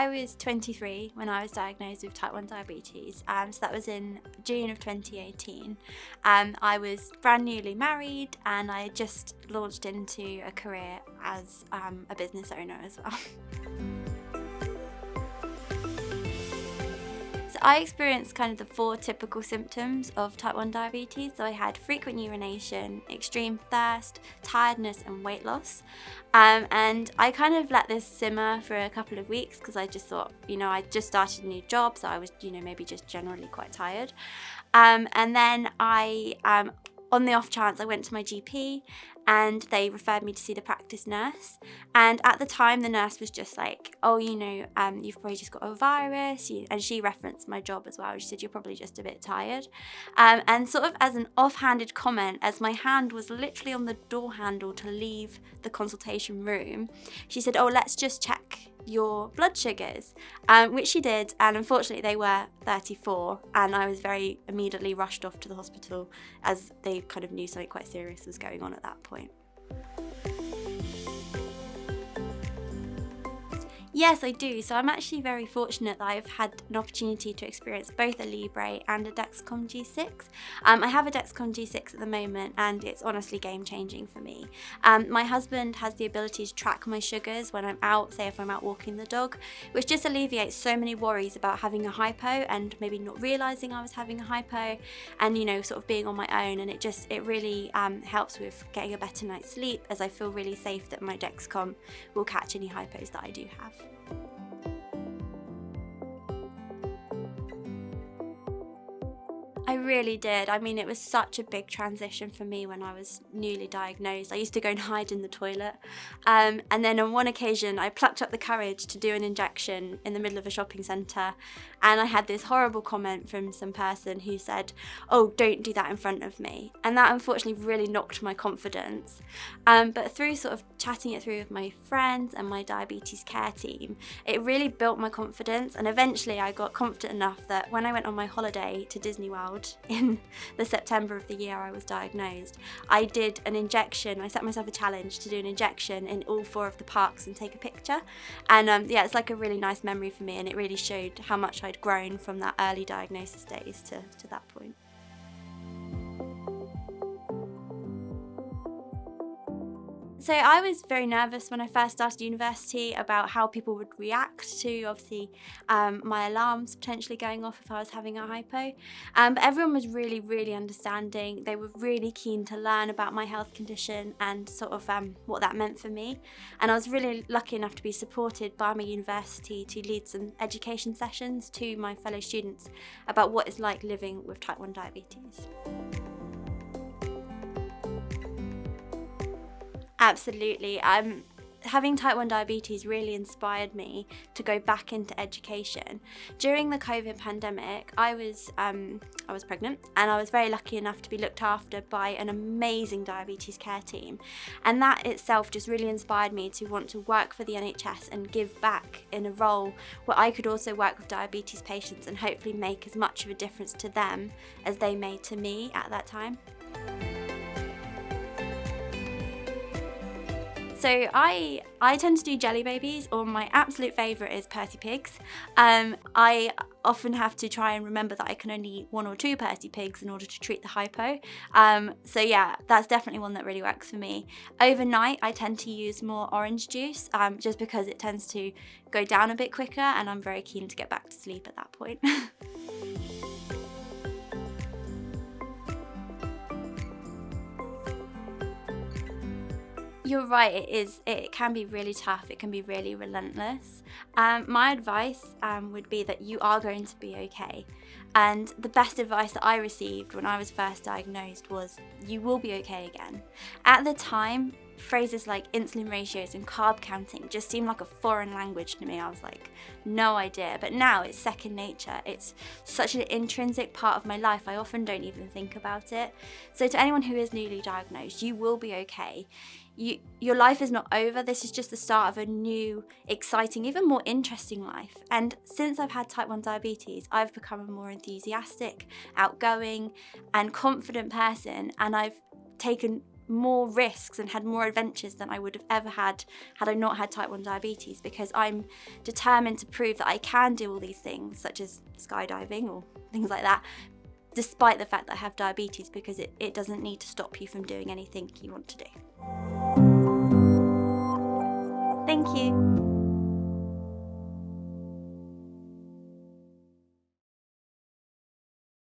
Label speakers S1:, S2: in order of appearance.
S1: I was 23 when I was diagnosed with type 1 diabetes, so that was in June of 2018. I was brand newly married and I had just launched into a career as a business owner as well. So I experienced kind of the 4 typical symptoms of type 1 diabetes. So I had frequent urination, extreme thirst, tiredness and weight loss. And I kind of let this simmer for a couple of weeks because I just thought, I just started a new job, so I was, maybe just generally quite tired. And then on the off chance, I went to my GP and they referred me to see the practice nurse. And at the time, the nurse was just like, oh, you've probably just got a virus. And she referenced my job as well. She said, you're probably just a bit tired. And sort of as an offhanded comment, as my hand was literally on the door handle to leave the consultation room, she said, oh, let's just check your blood sugars, which she did, and unfortunately they were 34, and I was very immediately rushed off to the hospital as they kind of knew something quite serious was going on at that point. Yes, I do. So I'm actually very fortunate that I've had an opportunity to experience both a Libre and a Dexcom G6. I have a Dexcom G6 at the moment and it's honestly game-changing for me. My husband has the ability to track my sugars when I'm out, say if I'm out walking the dog, which just alleviates so many worries about having a hypo and maybe not realising I was having a hypo and, sort of being on my own, and it really helps with getting a better night's sleep, as I feel really safe that my Dexcom will catch any hypos that I do have. I really did. I mean, it was such a big transition for me when I was newly diagnosed. I used to go and hide in the toilet. And then on one occasion, I plucked up the courage to do an injection in the middle of a shopping centre. And I had this horrible comment from some person who said, oh, don't do that in front of me. And that unfortunately really knocked my confidence. But through sort of chatting it through with my friends and my diabetes care team, it really built my confidence. And eventually I got confident enough that when I went on my holiday to Disney World, in the September of the year I was diagnosed, I did an injection. I set myself a challenge to do an injection in all 4 of the parks and take a picture. And it's like a really nice memory for me, and it really showed how much I'd grown from that early diagnosis days to that point. So I was very nervous when I first started university about how people would react to, obviously, my alarms potentially going off if I was having a hypo. But everyone was really, really understanding. They were really keen to learn about my health condition and sort of what that meant for me. And I was really lucky enough to be supported by my university to lead some education sessions to my fellow students about what it's like living with type 1 diabetes. Absolutely. Having type 1 diabetes really inspired me to go back into education. During the COVID pandemic, I was pregnant, and I was very lucky enough to be looked after by an amazing diabetes care team. And that itself just really inspired me to want to work for the NHS and give back in a role where I could also work with diabetes patients and hopefully make as much of a difference to them as they made to me at that time. So I tend to do jelly babies, or my absolute favourite is Percy Pigs. I often have to try and remember that I can only eat 1 or 2 Percy Pigs in order to treat the hypo. So yeah, that's definitely one that really works for me. Overnight, I tend to use more orange juice, just because it tends to go down a bit quicker, and I'm very keen to get back to sleep at that point. You're right, it can be really tough, it can be really relentless. My advice would be that you are going to be okay. And the best advice that I received when I was first diagnosed was, you will be okay again. At the time, phrases like insulin ratios and carb counting just seemed like a foreign language to me. I was like, no idea. But now it's second nature. It's such an intrinsic part of my life. I often don't even think about it. So to anyone who is newly diagnosed, you will be okay. Your life is not over. This is just the start of a new, exciting, even more interesting life. And since I've had type 1 diabetes, I've become a more enthusiastic, outgoing, and confident person. And I've taken more risks and had more adventures than I would have ever had I not had type 1 diabetes, because I'm determined to prove that I can do all these things, such as skydiving or things like that, despite the fact that I have diabetes, because it doesn't need to stop you from doing anything you want to do.